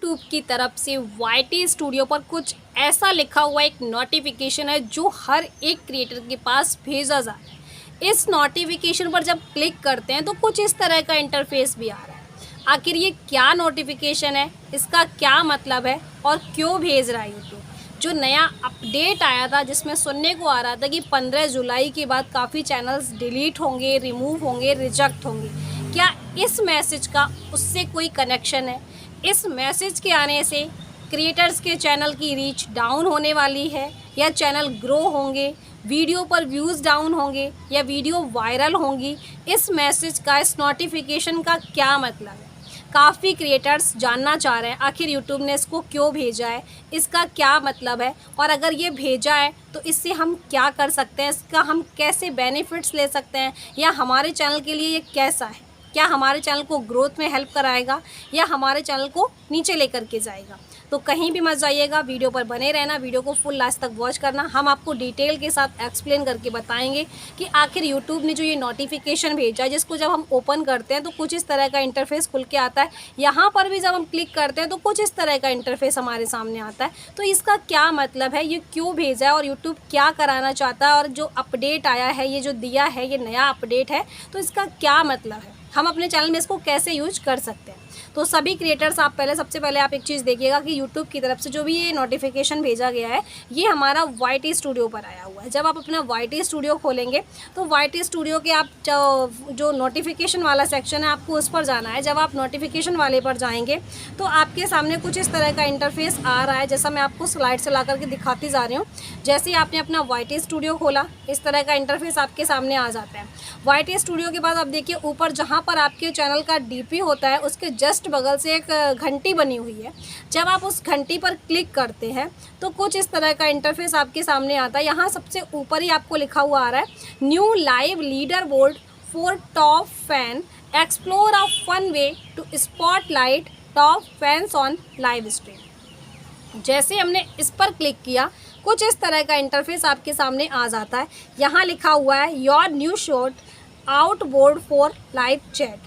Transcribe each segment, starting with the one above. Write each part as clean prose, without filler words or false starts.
YouTube की तरफ से YT स्टूडियो पर कुछ ऐसा लिखा हुआ एक नोटिफिकेशन है जो हर एक क्रिएटर के पास भेजा जा रहा है। इस नोटिफिकेशन पर जब क्लिक करते हैं तो कुछ इस तरह का इंटरफेस भी आ रहा है। आखिर ये क्या नोटिफिकेशन है, इसका क्या मतलब है और क्यों भेज रहा है यूट्यूब? जो नया अपडेट आया था जिसमें सुनने को आ रहा था कि 15 जुलाई के बाद काफ़ी चैनल्स डिलीट होंगे, रिमूव होंगे, रिजेक्ट होंगे, क्या इस मैसेज का उससे कोई कनेक्शन है? इस मैसेज के आने से क्रिएटर्स के चैनल की रीच डाउन होने वाली है या चैनल ग्रो होंगे, वीडियो पर व्यूज़ डाउन होंगे या वीडियो वायरल होंगी? इस मैसेज का, इस नोटिफिकेशन का क्या मतलब है? काफ़ी क्रिएटर्स जानना चाह रहे हैं आखिर यूट्यूब ने इसको क्यों भेजा है, इसका क्या मतलब है, और अगर ये भेजा है तो इससे हम क्या कर सकते हैं, इसका हम कैसे बेनिफिट्स ले सकते हैं, या हमारे चैनल के लिए ये कैसा है, क्या हमारे चैनल को ग्रोथ में हेल्प कराएगा या हमारे चैनल को नीचे लेकर के जाएगा? तो कहीं भी मत जाइएगा, वीडियो पर बने रहना, वीडियो को फुल लास्ट तक वॉच करना। हम आपको डिटेल के साथ एक्सप्लेन करके बताएंगे कि आखिर यूट्यूब ने जो ये नोटिफिकेशन भेजा है, जिसको जब हम ओपन करते हैं तो कुछ इस तरह का इंटरफेस खुल के आता है, यहाँ पर भी जब हम क्लिक करते हैं तो कुछ इस तरह का इंटरफेस हमारे सामने आता है। तो इसका क्या मतलब है, ये क्यों भेजा है और यूट्यूब क्या कराना चाहता है, और जो अपडेट आया है, ये जो दिया है, ये नया अपडेट है, तो इसका क्या मतलब है, हम अपने चैनल में इसको कैसे यूज कर सकते हैं? तो सभी क्रिएटर्स, आप सबसे पहले आप एक चीज़ देखिएगा कि यूट्यूब की तरफ से जो भी ये नोटिफिकेशन भेजा गया है, ये हमारा YT स्टूडियो पर आया हुआ है। जब आप अपना YT स्टूडियो खोलेंगे तो YT स्टूडियो के आप जो नोटिफिकेशन वाला सेक्शन है, आपको उस पर जाना है। जब आप नोटिफिकेशन वाले पर जाएंगे तो आपके सामने कुछ इस तरह का इंटरफेस आ रहा है, जैसा मैं आपको स्लाइड से ला करके दिखाती जा रही हूँ। जैसे ही आपने अपना YT स्टूडियो खोला, इस तरह का इंटरफेस आपके सामने आ जाता है। YT स्टूडियो के बाद आप देखिए ऊपर जहाँ पर आपके चैनल का DP होता है, उसके जस्ट बगल से एक घंटी बनी हुई है। जब आप उस घंटी पर क्लिक करते हैं तो कुछ इस तरह का इंटरफेस आपके सामने आता है। यहाँ सबसे ऊपर ही आपको लिखा हुआ आ रहा है, new live leaderboard for top fan, explore a fun way to spotlight top fans on live stream. जैसे हमने इस पर क्लिक किया, कुछ इस तरह का इंटरफेस आपके सामने आ जाता है। यहाँ लिखा हुआ है, your new shot outboard for live chat,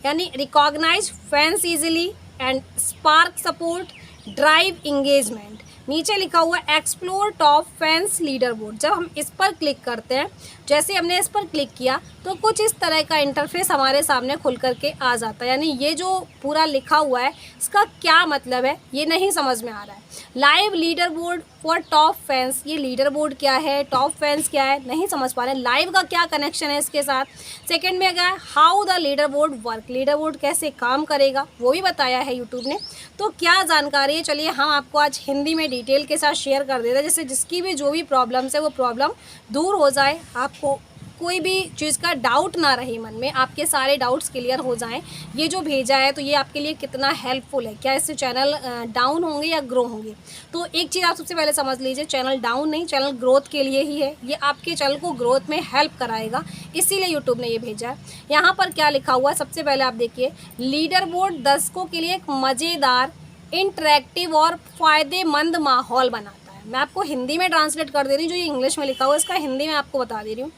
यानी recognise fans easily and spark support, drive engagement. नीचे लिखा हुआ है, explore top fans leader board. जब हम इस पर क्लिक करते हैं, जैसे हमने इस पर क्लिक किया तो कुछ इस तरह का इंटरफेस हमारे सामने खुल करके आ जाता है। यानी ये जो पूरा लिखा हुआ है, इसका क्या मतलब है ये नहीं समझ में आ रहा है। Live leaderboard for top fans, ये लीडर बोर्ड क्या है, टॉप फैंस क्या है, नहीं समझ पा रहे हैं। लाइव का क्या कनेक्शन है इसके साथ? सेकंड में क्या है, how the leader board work, leader board कैसे काम करेगा वो भी बताया है यूट्यूब ने। तो क्या जानकारी है, चलिए हम आपको आज हिंदी में डिटेल के साथ शेयर कर देते हैं, जिससे जिसकी भी जो भी प्रॉब्लम्स है वो प्रॉब्लम दूर हो जाए, आपको कोई भी चीज़ का डाउट ना रहे मन में, आपके सारे डाउट्स क्लियर हो जाएं। ये जो भेजा है तो ये आपके लिए कितना हेल्पफुल है, क्या इससे चैनल डाउन होंगे या ग्रो होंगे? तो एक चीज़ आप सबसे पहले समझ लीजिए, चैनल डाउन नहीं, चैनल ग्रोथ के लिए ही है। ये आपके चैनल को ग्रोथ में हेल्प कराएगा, इसीलिए यूट्यूब ने ये भेजा है। यहाँ पर क्या लिखा हुआ है, सबसे पहले आप देखिए, लीडर बोर्ड दर्शकों के लिए एक मज़ेदार, इंटरेक्टिव और फ़ायदेमंद माहौल बनाता है। मैं आपको हिंदी में ट्रांसलेट कर दे रही हूँ, जो ये इंग्लिश में लिखा हुआ है इसका हिंदी में आपको बता दे रही हूँ।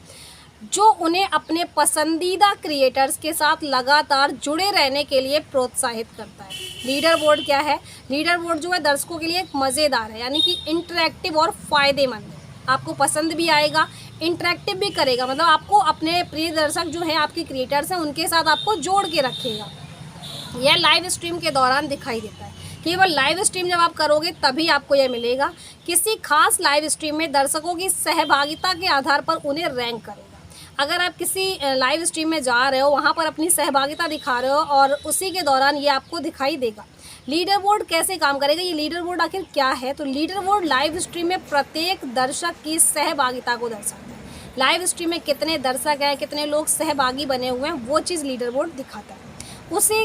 जो उन्हें अपने पसंदीदा क्रिएटर्स के साथ लगातार जुड़े रहने के लिए प्रोत्साहित करता है। लीडर बोर्ड क्या है, लीडर बोर्ड जो है दर्शकों के लिए एक मज़ेदार है, यानी कि इंटरेक्टिव और फ़ायदेमंद है, आपको पसंद भी आएगा, इंटरेक्टिव भी करेगा, मतलब आपको अपने प्रिय दर्शक जो हैं, आपके क्रिएटर्स हैं, उनके साथ आपको जोड़ के रखेगा। यह लाइव स्ट्रीम के दौरान दिखाई देता है, केवल लाइव स्ट्रीम जब आप करोगे तभी आपको यह मिलेगा। किसी खास लाइव स्ट्रीम में दर्शकों की सहभागिता के आधार पर उन्हें रैंक करेगा। अगर आप किसी लाइव स्ट्रीम में जा रहे हो, वहाँ पर अपनी सहभागिता दिखा रहे हो और उसी के दौरान ये आपको दिखाई देगा। लीडर बोर्ड कैसे काम करेगा, ये लीडर बोर्ड आखिर क्या है? तो लीडर बोर्ड लाइव स्ट्रीम में प्रत्येक दर्शक की सहभागिता को दर्शाता है। लाइव स्ट्रीम में कितने दर्शक हैं, कितने लोग सहभागी बने हुए हैं, वो चीज़ लीडर बोर्ड दिखाता है, उसे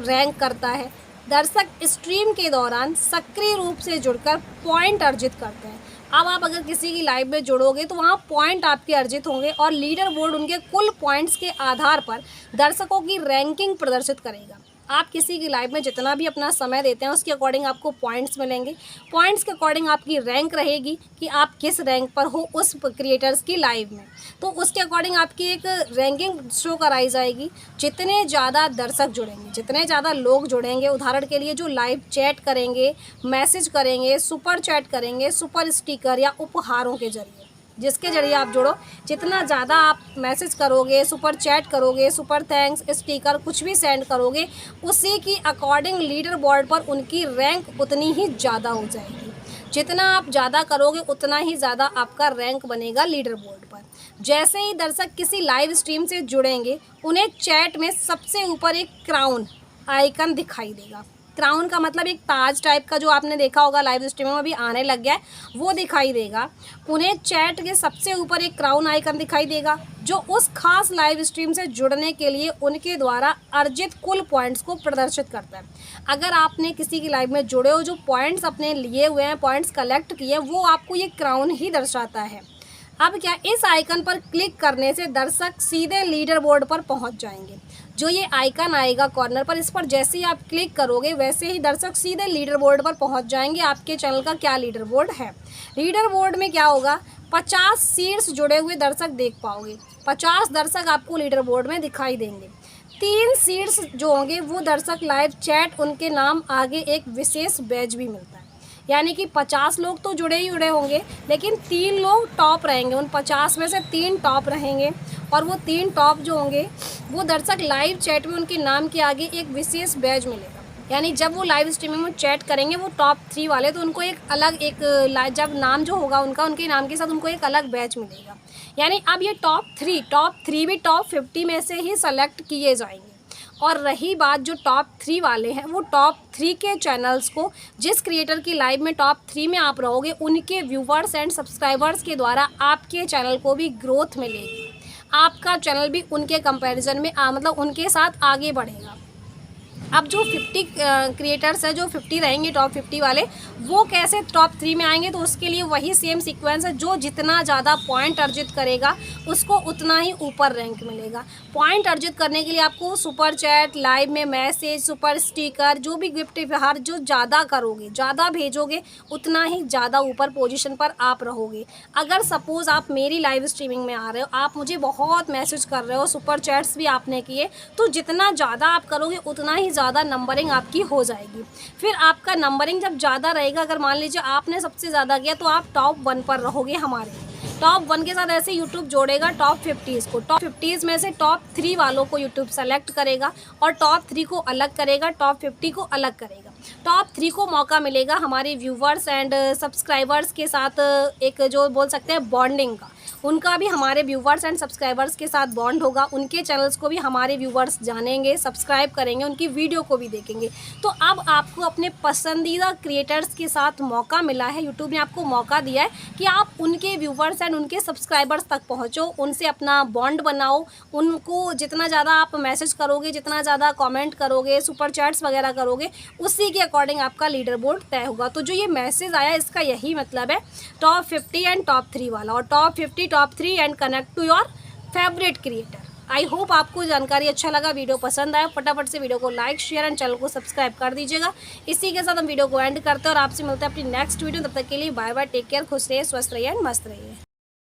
रैंक करता है। दर्शक स्ट्रीम के दौरान सक्रिय रूप से जुड़कर पॉइंट अर्जित करते हैं। अब आप अगर किसी की लाइव में जुड़ोगे तो वहाँ पॉइंट आपके अर्जित होंगे और लीडर बोर्ड उनके कुल पॉइंट्स के आधार पर दर्शकों की रैंकिंग प्रदर्शित करेगा। आप किसी की लाइव में जितना भी अपना समय देते हैं उसके अकॉर्डिंग आपको पॉइंट्स मिलेंगे। पॉइंट्स के अकॉर्डिंग आपकी रैंक रहेगी कि आप किस रैंक पर हो उस क्रिएटर्स की लाइव में। तो उसके अकॉर्डिंग आपकी एक रैंकिंग शो कराई जाएगी। जितने ज़्यादा दर्शक जुड़ेंगे, जितने ज़्यादा लोग जुड़ेंगे, उदाहरण के लिए जो लाइव चैट करेंगे, मैसेज करेंगे, सुपर चैट करेंगे, सुपर स्टिकर या उपहारों के जरिए, जिसके जरिए आप जुड़ो, जितना ज़्यादा आप मैसेज करोगे, सुपर चैट करोगे, सुपर थैंक्स, स्टिकर कुछ भी सेंड करोगे, उसी की अकॉर्डिंग लीडर बोर्ड पर उनकी रैंक उतनी ही ज़्यादा हो जाएगी। जितना आप ज़्यादा करोगे उतना ही ज़्यादा आपका रैंक बनेगा लीडर बोर्ड पर। जैसे ही दर्शक किसी लाइव स्ट्रीम से जुड़ेंगे, उन्हें चैट में सबसे ऊपर एक क्राउन आइकन दिखाई देगा। क्राउन का मतलब एक ताज टाइप का, जो आपने देखा होगा लाइव स्ट्रीम में अभी आने लग गया है, वो दिखाई देगा। उन्हें चैट के सबसे ऊपर एक क्राउन आइकन दिखाई देगा, जो उस खास लाइव स्ट्रीम से जुड़ने के लिए उनके द्वारा अर्जित कुल पॉइंट्स को प्रदर्शित करता है। अगर आपने किसी की लाइव में जुड़े हो, जो पॉइंट्स अपने लिए हुए हैं, पॉइंट्स कलेक्ट किए, वो आपको ये क्राउन ही दर्शाता है। अब क्या, इस आइकन पर क्लिक करने से दर्शक सीधे लीडर बोर्ड पर पहुंच जाएंगे। जो ये आइकन आएगा कॉर्नर पर, इस पर जैसे ही आप क्लिक करोगे वैसे ही दर्शक सीधे लीडर बोर्ड पर पहुंच जाएंगे। आपके चैनल का क्या लीडर बोर्ड है। लीडर बोर्ड में क्या होगा, 50 सीट्स जुड़े हुए दर्शक देख पाओगे। 50 दर्शक आपको लीडर बोर्ड में दिखाई देंगे। 3 सीट्स जो होंगे वो दर्शक लाइव चैट, उनके नाम आगे एक विशेष बैज भी मिलता है। यानी कि 50 लोग तो जुड़े ही जुड़े होंगे, लेकिन 3 लोग टॉप रहेंगे। उन 50 में से 3 टॉप रहेंगे, और वो 3 टॉप जो होंगे वो दर्शक लाइव चैट में उनके नाम के आगे एक विशेष बैज मिलेगा। यानी जब वो लाइव स्ट्रीमिंग में चैट करेंगे वो टॉप 3 वाले, तो उनको एक अलग जब नाम जो होगा उनका, उनके नाम के साथ उनको एक अलग बैच मिलेगा। यानी अब ये टॉप 3 भी टॉप 50 में से ही सेलेक्ट किए जाएंगे। और रही बात जो टॉप 3 वाले हैं, वो टॉप 3 के चैनल्स को, जिस क्रिएटर की लाइव में टॉप 3 में आप रहोगे, उनके व्यूवर्स एंड सब्सक्राइबर्स के द्वारा आपके चैनल को भी ग्रोथ मिलेगी। आपका चैनल भी उनके कंपैरिजन में मतलब उनके साथ आगे बढ़ेगा। अब जो 50 क्रिएटर्स हैं, जो 50 रहेंगे टॉप 50 वाले, वो कैसे टॉप 3 में आएंगे, तो उसके लिए वही सेम सीक्वेंस है। जो जितना ज़्यादा पॉइंट अर्जित करेगा उसको उतना ही ऊपर रैंक मिलेगा। पॉइंट अर्जित करने के लिए आपको सुपर चैट, लाइव में मैसेज, सुपर स्टिकर, जो भी गिफ्ट उपहार जो ज़्यादा करोगे, ज़्यादा भेजोगे, उतना ही ज़्यादा ऊपर पोजीशन पर आप रहोगे। अगर सपोज़ आप मेरी लाइव स्ट्रीमिंग में आ रहे हो, आप मुझे बहुत मैसेज कर रहे हो, सुपर चैट्स भी आपने किए, तो जितना ज़्यादा आप करोगे उतना ही ज़्यादा नंबरिंग आपकी हो जाएगी। फिर आपका नंबरिंग जब ज़्यादा रहेगा, अगर मान लीजिए आपने सबसे ज़्यादा किया, तो आप टॉप 1 पर रहोगे। हमारे टॉप 1 के साथ ऐसे यूट्यूब जोड़ेगा टॉप 50 को। टॉप 50 में से टॉप 3 वालों को यूट्यूब सेलेक्ट करेगा और टॉप 3 को अलग करेगा, टॉप 50 को अलग करेगा। टॉप 3 को मौका मिलेगा हमारे व्यूवर्स एंड सब्सक्राइबर्स के साथ एक जो बोल सकते हैं बॉन्डिंग का। उनका भी हमारे व्यूवर्स एंड सब्सक्राइबर्स के साथ बॉन्ड होगा। उनके चैनल्स को भी हमारे व्यूवर्स जानेंगे, सब्सक्राइब करेंगे, उनकी वीडियो को भी देखेंगे। तो अब आपको अपने पसंदीदा क्रिएटर्स के साथ मौका मिला है। यूट्यूब ने आपको मौका दिया है कि आप उनके व्यूवर्स एंड उनके सब्सक्राइबर्स तक पहुँचो, उनसे अपना बॉन्ड बनाओ। उनको जितना ज़्यादा आप मैसेज करोगे, जितना ज़्यादा कॉमेंट करोगे, सुपर चैट्स वगैरह करोगे, उसी के अकॉर्डिंग आपका लीडर बोर्ड तय होगा। तो जो ये मैसेज आया, इसका यही मतलब है टॉप 50 एंड टॉप 3 वाला, और top 50 top 3 and connect to your favourite creator. I hope आपको जानकारी अच्छा लगा, वीडियो पसंद आया। फटाफट से वीडियो को लाइक, शेयर एंड चैनल को सब्सक्राइब कर दीजिएगा। इसी के साथ हम वीडियो को एंड करते हैं और आपसे मिलते हैं अपनी नेक्स्ट वीडियो। तब तक के लिए बाय बाय, टेक केयर, खुश रहिए, स्वस्थ रहिए एंड मस्त रहिए।